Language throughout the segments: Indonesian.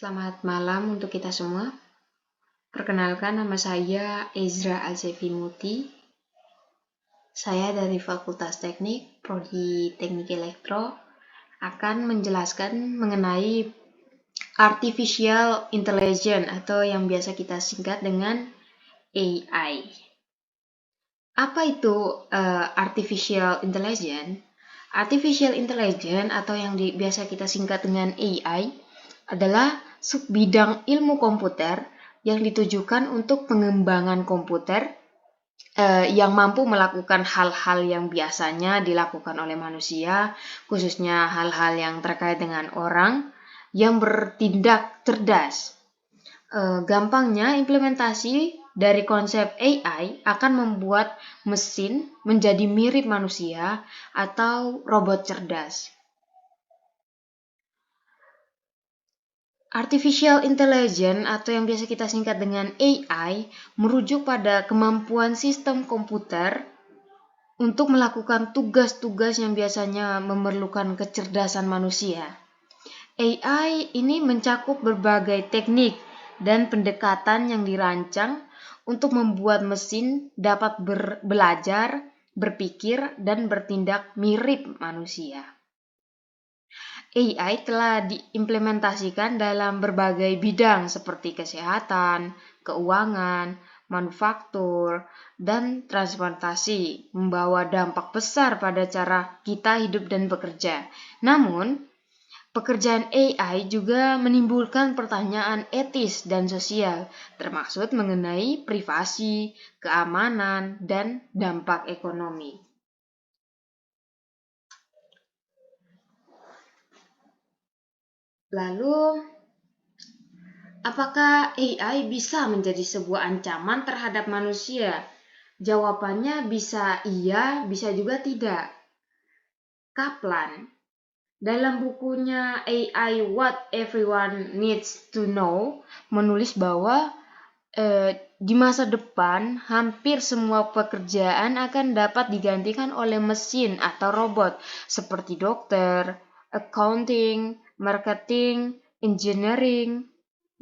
Selamat malam untuk kita semua. Perkenalkan, nama saya Ezra Alzevimuti. Saya dari Fakultas Teknik, Prodi Teknik Elektro, akan menjelaskan mengenai Artificial Intelligence atau yang biasa kita singkat dengan AI. Apa itu Artificial Intelligence? Artificial Intelligence atau yang biasa kita singkat dengan AI adalah subbidang ilmu komputer yang ditujukan untuk pengembangan komputer yang mampu melakukan hal-hal yang biasanya dilakukan oleh manusia, khususnya hal-hal yang terkait dengan orang yang bertindak cerdas. Gampangnya, implementasi dari konsep AI akan membuat mesin menjadi mirip manusia atau robot cerdas. Artificial Intelligence atau yang biasa kita singkat dengan AI merujuk pada kemampuan sistem komputer untuk melakukan tugas-tugas yang biasanya memerlukan kecerdasan manusia. AI ini mencakup berbagai teknik dan pendekatan yang dirancang untuk membuat mesin dapat belajar, berpikir, dan bertindak mirip manusia. AI telah diimplementasikan dalam berbagai bidang seperti kesehatan, keuangan, manufaktur, dan transportasi, membawa dampak besar pada cara kita hidup dan bekerja. Namun, pekerjaan AI juga menimbulkan pertanyaan etis dan sosial, termasuk mengenai privasi, keamanan, dan dampak ekonomi. Lalu, apakah AI bisa menjadi sebuah ancaman terhadap manusia? Jawabannya bisa iya, bisa juga tidak. Kaplan, dalam bukunya AI What Everyone Needs to Know, menulis bahwa di masa depan hampir semua pekerjaan akan dapat digantikan oleh mesin atau robot seperti dokter, accounting, marketing, engineering,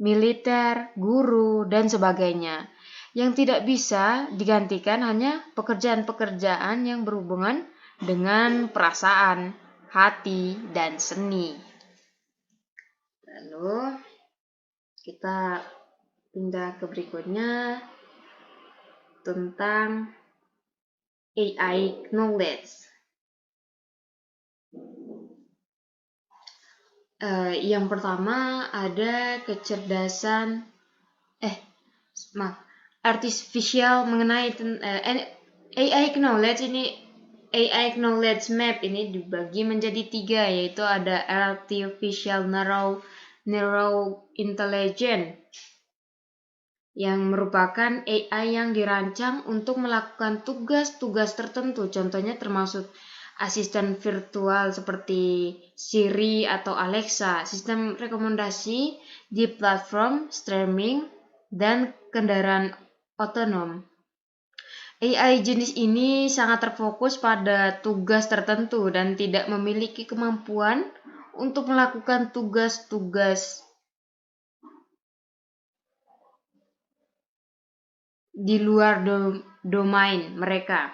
militer, guru, dan sebagainya. Yang tidak bisa digantikan hanya pekerjaan-pekerjaan yang berhubungan dengan perasaan, hati, dan seni. Lalu kita pindah ke berikutnya tentang AI knowledge. Yang pertama ada kecerdasan artificial mengenai AI knowledge ini. AI knowledge map ini dibagi menjadi 3, yaitu ada artificial neural intelligence yang merupakan AI yang dirancang untuk melakukan tugas-tugas tertentu, contohnya termasuk asisten virtual seperti Siri atau Alexa, sistem rekomendasi di platform streaming, dan kendaraan otonom. AI jenis ini sangat terfokus pada tugas tertentu dan tidak memiliki kemampuan untuk melakukan tugas-tugas di luar domain mereka.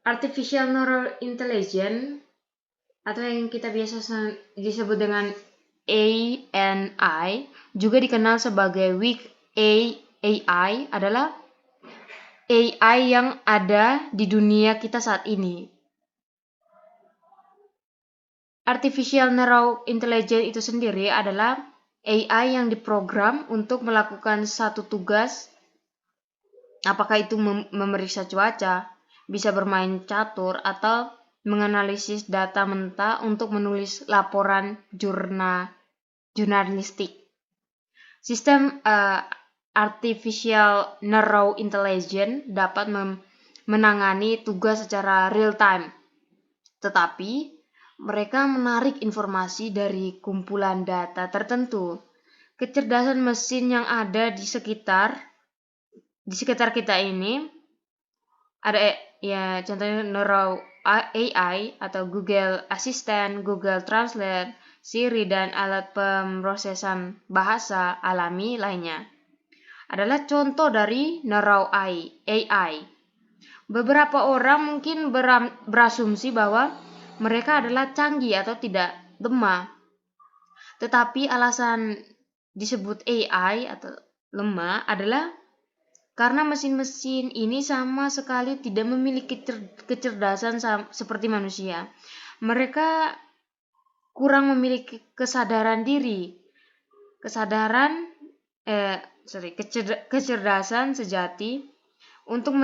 Artificial Neural Intelligence atau yang kita biasa disebut dengan ANI, juga dikenal sebagai Weak AI, adalah AI yang ada di dunia kita saat ini. Artificial Neural Intelligence itu sendiri adalah AI yang diprogram untuk melakukan satu tugas, apakah itu memeriksa cuaca, bisa bermain catur, atau menganalisis data mentah untuk menulis laporan jurnalistik. Sistem Artificial Neural Intelligence dapat menangani tugas secara real time, tetapi mereka menarik informasi dari kumpulan data tertentu. kecerdasan mesin yang ada di sekitar kita ini ada ya contohnya Neural AI atau Google Assistant, Google Translate, Siri dan alat pemrosesan bahasa alami lainnya adalah contoh dari Neural AI. Beberapa orang mungkin berasumsi bahwa mereka adalah canggih atau tidak lemah. Tetapi alasan disebut AI atau lemah adalah karena mesin-mesin ini sama sekali tidak memiliki kecerdasan seperti manusia. Mereka kurang memiliki kesadaran diri, kecerdasan sejati untuk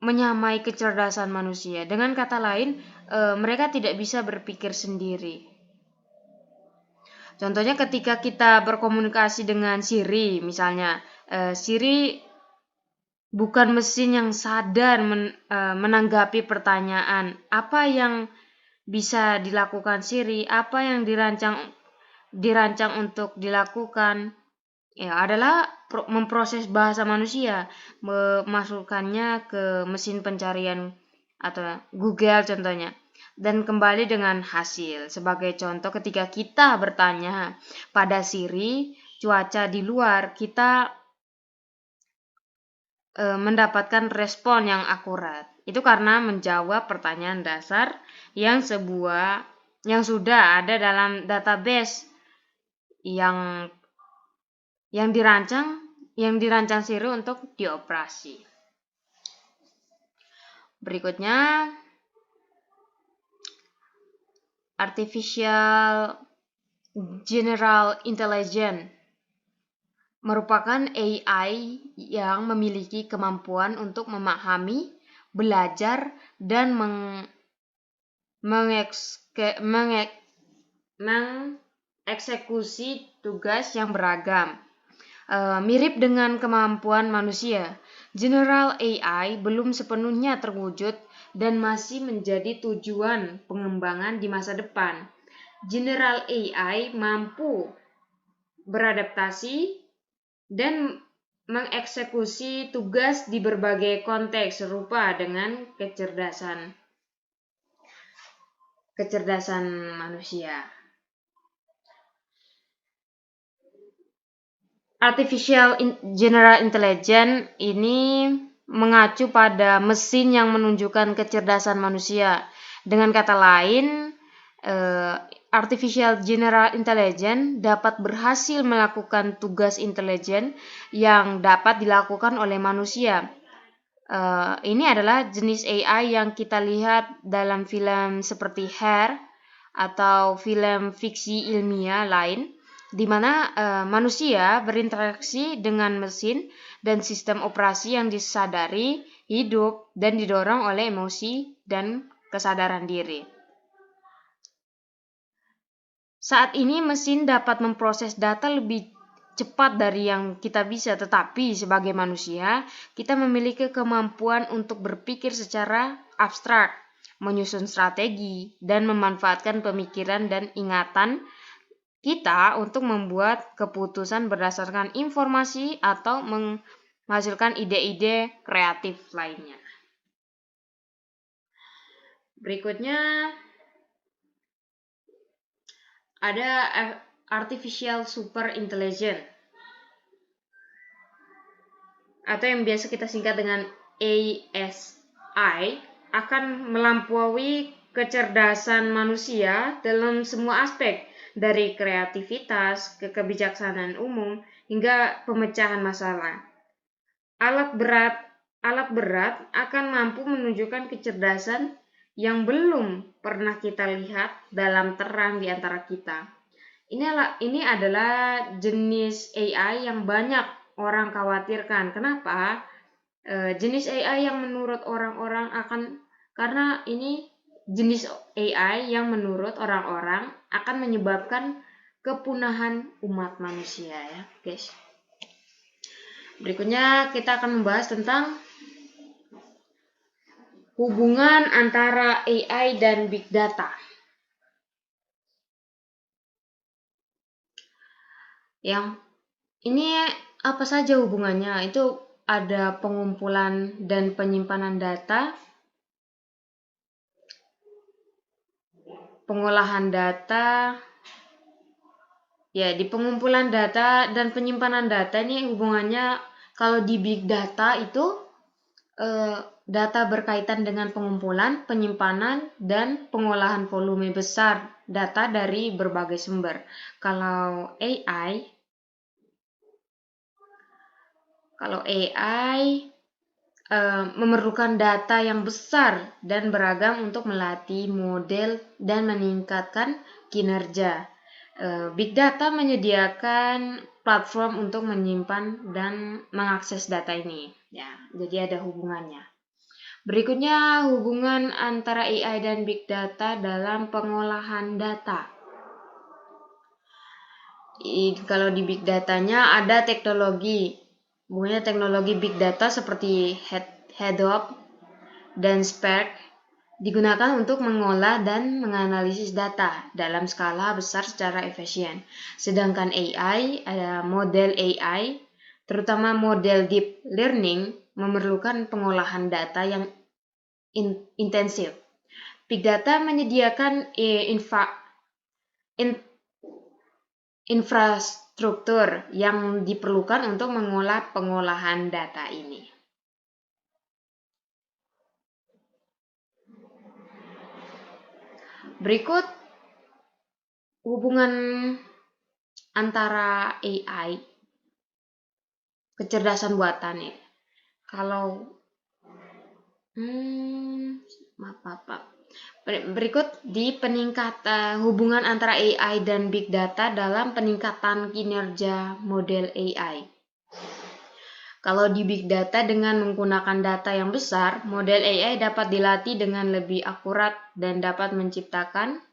menyamai kecerdasan manusia. Dengan kata lain, mereka tidak bisa berpikir sendiri. Contohnya ketika kita berkomunikasi dengan Siri, misalnya, Siri bukan mesin yang sadar menanggapi pertanyaan. Apa yang bisa dilakukan Siri, apa yang dirancang untuk dilakukan, ya adalah memproses bahasa manusia, memasukkannya ke mesin pencarian atau Google contohnya, dan kembali dengan hasil. Sebagai contoh, ketika kita bertanya pada Siri cuaca di luar, kita mendapatkan respon yang akurat. Itu karena menjawab pertanyaan dasar yang sudah ada dalam database yang dirancang Siri untuk dioperasi. Berikutnya, Artificial General Intelligence merupakan AI yang memiliki kemampuan untuk memahami, belajar, dan mengeksekusi tugas yang beragam. Mirip dengan kemampuan manusia, General AI belum sepenuhnya terwujud dan masih menjadi tujuan pengembangan di masa depan. General AI mampu beradaptasi dan mengeksekusi tugas di berbagai konteks serupa dengan kecerdasan manusia. Artificial General Intelligence ini mengacu pada mesin yang menunjukkan kecerdasan manusia. Dengan kata lain, Artificial General Intelligence dapat berhasil melakukan tugas intelijen yang dapat dilakukan oleh manusia. Ini adalah jenis AI yang kita lihat dalam film seperti Her atau film fiksi ilmiah lain, di mana manusia berinteraksi dengan mesin dan sistem operasi yang disadari, hidup, dan didorong oleh emosi dan kesadaran diri. Saat ini mesin dapat memproses data lebih cepat dari yang kita bisa, tetapi sebagai manusia, kita memiliki kemampuan untuk berpikir secara abstrak, menyusun strategi, dan memanfaatkan pemikiran dan ingatan kita untuk membuat keputusan berdasarkan informasi atau menghasilkan ide-ide kreatif lainnya. Berikutnya ada Artificial Super Intelligence atau yang biasa kita singkat dengan ASI, akan melampaui kecerdasan manusia dalam semua aspek, dari kreativitas ke kebijaksanaan umum hingga pemecahan masalah. Alat berat akan mampu menunjukkan kecerdasan yang belum pernah kita lihat dalam terang di antara kita. Ini adalah jenis AI yang banyak orang khawatirkan. Kenapa? Jenis AI yang menurut orang-orang karena ini jenis AI yang menurut orang-orang akan menyebabkan kepunahan umat manusia, ya, guys. Berikutnya kita akan membahas tentang hubungan antara AI dan Big Data. Yang Ini apa saja hubungannya? Itu ada pengumpulan dan penyimpanan data, pengolahan data. Ya, di pengumpulan data dan penyimpanan data ini hubungannya, kalau di big data itu data berkaitan dengan pengumpulan, penyimpanan, dan pengolahan volume besar data dari berbagai sumber. Kalau AI memerlukan data yang besar dan beragam untuk melatih model dan meningkatkan kinerja. Big data menyediakan platform untuk menyimpan dan mengakses data ini. Ya, jadi ada hubungannya. Berikutnya, hubungan antara AI dan big data dalam pengolahan data. Kalau di big datanya ada teknologi. Hubungannya teknologi big data seperti Hadoop dan Spark digunakan untuk mengolah dan menganalisis data dalam skala besar secara efisien. Sedangkan AI, model AI, terutama model deep learning, memerlukan pengolahan data yang intensif. Big data menyediakan infrastruktur yang diperlukan untuk mengolah pengolahan data ini. Berikut hubungan antara AI, kecerdasan buatan ya. Kalau berikut di peningkatan hubungan antara AI dan big data dalam peningkatan kinerja model AI. Kalau di big data dengan menggunakan data yang besar, model AI dapat dilatih dengan lebih akurat dan dapat menciptakan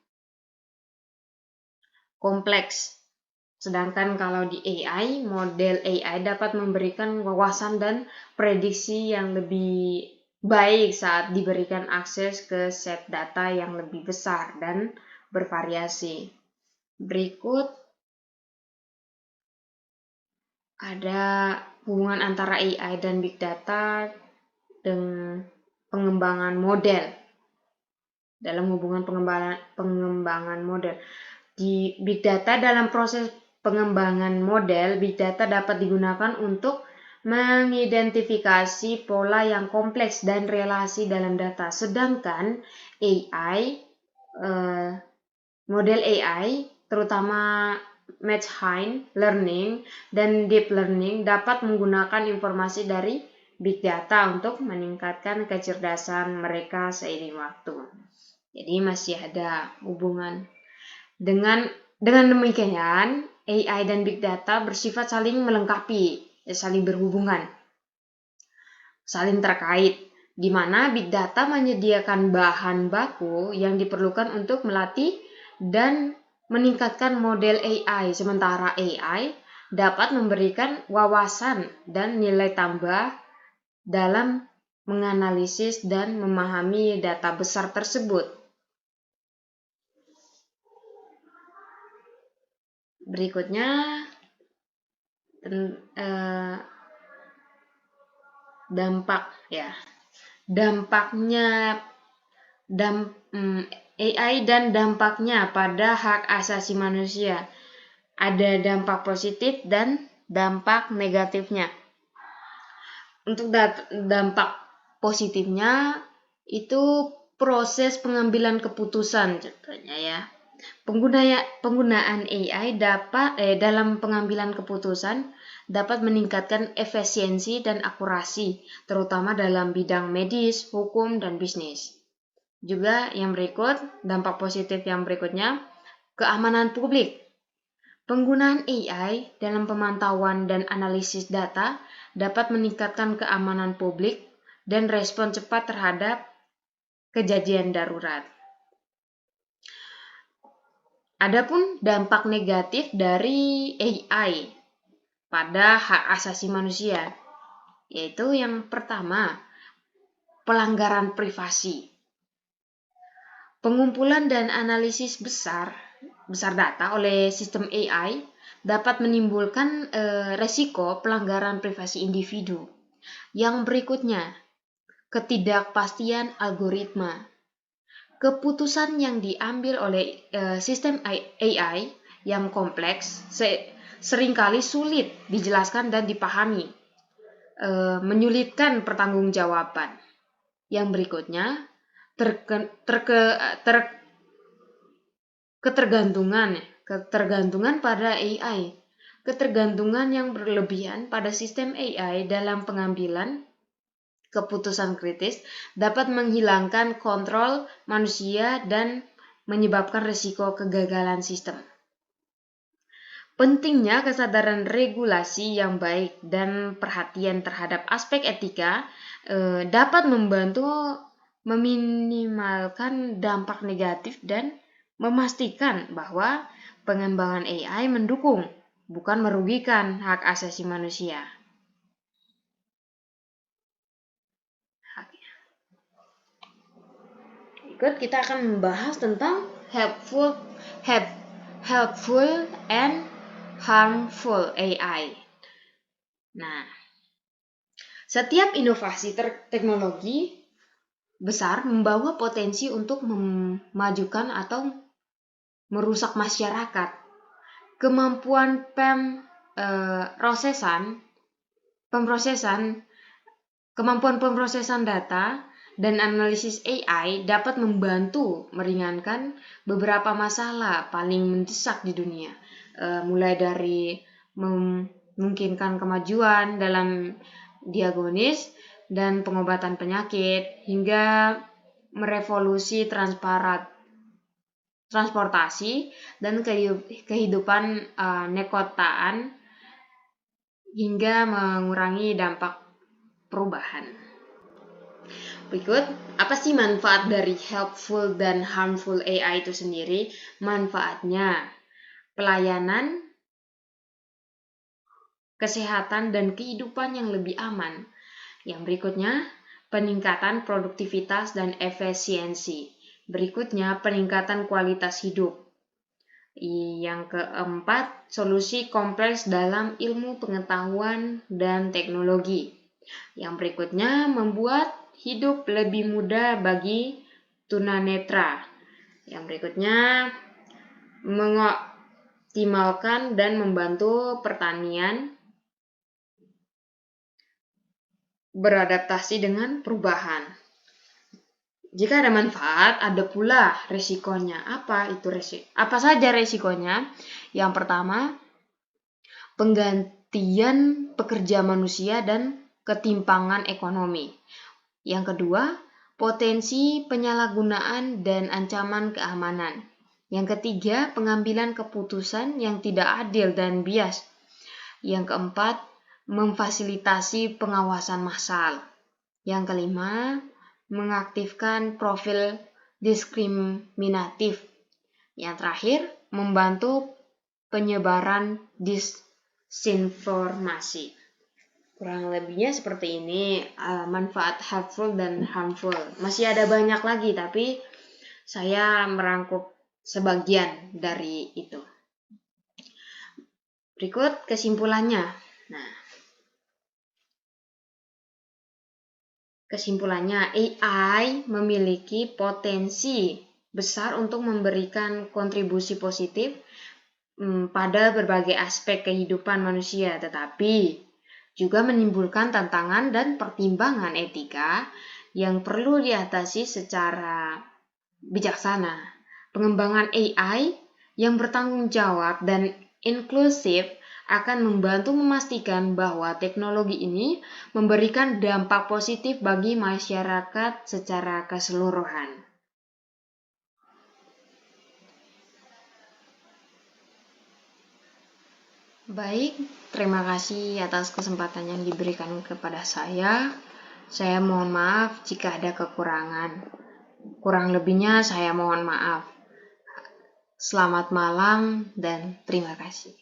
kompleks. Sedangkan kalau di AI, model AI dapat memberikan wawasan dan prediksi yang lebih baik saat diberikan akses ke set data yang lebih besar dan bervariasi. Berikut ada hubungan antara AI dan big data dengan pengembangan model. Dalam hubungan pengembangan model di big data, dalam proses pengembangan model, big data dapat digunakan untuk mengidentifikasi pola yang kompleks dan relasi dalam data. Sedangkan model AI, terutama machine learning dan deep learning, dapat menggunakan informasi dari big data untuk meningkatkan kecerdasan mereka seiring waktu. Jadi masih ada hubungan. Dengan demikian, AI dan big data bersifat saling melengkapi, saling berhubungan, saling terkait, di mana big data menyediakan bahan baku yang diperlukan untuk melatih dan meningkatkan model AI, sementara AI dapat memberikan wawasan dan nilai tambah dalam menganalisis dan memahami data besar tersebut. Berikutnya dampak ya. AI dan dampaknya pada hak asasi manusia. Ada dampak positif dan dampak negatifnya. Untuk dampak positifnya itu proses pengambilan keputusan contohnya ya. Penggunaan AI dalam pengambilan keputusan dapat meningkatkan efisiensi dan akurasi, terutama dalam bidang medis, hukum, dan bisnis. Juga yang berikut, dampak positif yang berikutnya, keamanan publik. Penggunaan AI dalam pemantauan dan analisis data dapat meningkatkan keamanan publik dan respon cepat terhadap kejadian darurat. Adapun dampak negatif dari AI pada hak asasi manusia, yaitu yang pertama, pelanggaran privasi. Pengumpulan dan analisis besar data oleh sistem AI dapat menimbulkan resiko pelanggaran privasi individu. Yang berikutnya, ketidakpastian algoritma. Keputusan yang diambil oleh sistem AI yang kompleks seringkali sulit dijelaskan dan dipahami, menyulitkan pertanggungjawaban. Yang berikutnya, ketergantungan pada AI. Ketergantungan yang berlebihan pada sistem AI dalam pengambilan keputusan kritis dapat menghilangkan kontrol manusia dan menyebabkan risiko kegagalan sistem. Pentingnya kesadaran regulasi yang baik dan perhatian terhadap aspek etika dapat membantu meminimalkan dampak negatif dan memastikan bahwa pengembangan AI mendukung, bukan merugikan hak asasi manusia. Berikut kita akan membahas tentang helpful and harmful AI. Nah, setiap inovasi teknologi besar membawa potensi untuk memajukan atau merusak masyarakat. Kemampuan pemrosesan data dan analisis AI dapat membantu meringankan beberapa masalah paling mendesak di dunia, mulai dari memungkinkan kemajuan dalam diagnosis dan pengobatan penyakit hingga merevolusi transportasi dan kehidupan nekotaan hingga mengurangi dampak perubahan. Berikut, apa sih manfaat dari helpful dan harmful AI itu sendiri? Manfaatnya, pelayanan, kesehatan, dan kehidupan yang lebih aman. Yang berikutnya, peningkatan produktivitas dan efisiensi. Berikutnya, peningkatan kualitas hidup. Yang keempat, solusi kompleks dalam ilmu pengetahuan dan teknologi. Yang berikutnya, membuat hidup lebih mudah bagi tunanetra. Yang berikutnya, mengoptimalkan dan membantu pertanian beradaptasi dengan perubahan. Jika ada manfaat, ada pula resikonya. Apa saja resikonya? Yang pertama, penggantian pekerja manusia dan ketimpangan ekonomi. Yang kedua, potensi penyalahgunaan dan ancaman keamanan. Yang ketiga, pengambilan keputusan yang tidak adil dan bias. Yang keempat, memfasilitasi pengawasan massal. Yang kelima, mengaktifkan profil diskriminatif. Yang terakhir, membantu penyebaran disinformasi. Kurang lebihnya seperti ini manfaat helpful dan harmful. Masih ada banyak lagi, tapi saya merangkup sebagian dari itu. Berikut kesimpulannya. Nah, kesimpulannya, AI memiliki potensi besar untuk memberikan kontribusi positif pada berbagai aspek kehidupan manusia, tetapi juga menimbulkan tantangan dan pertimbangan etika yang perlu diatasi secara bijaksana. Pengembangan AI yang bertanggung jawab dan inklusif akan membantu memastikan bahwa teknologi ini memberikan dampak positif bagi masyarakat secara keseluruhan. Baik, terima kasih atas kesempatan yang diberikan kepada saya. Saya mohon maaf jika ada kekurangan. Kurang lebihnya saya mohon maaf. Selamat malam dan terima kasih.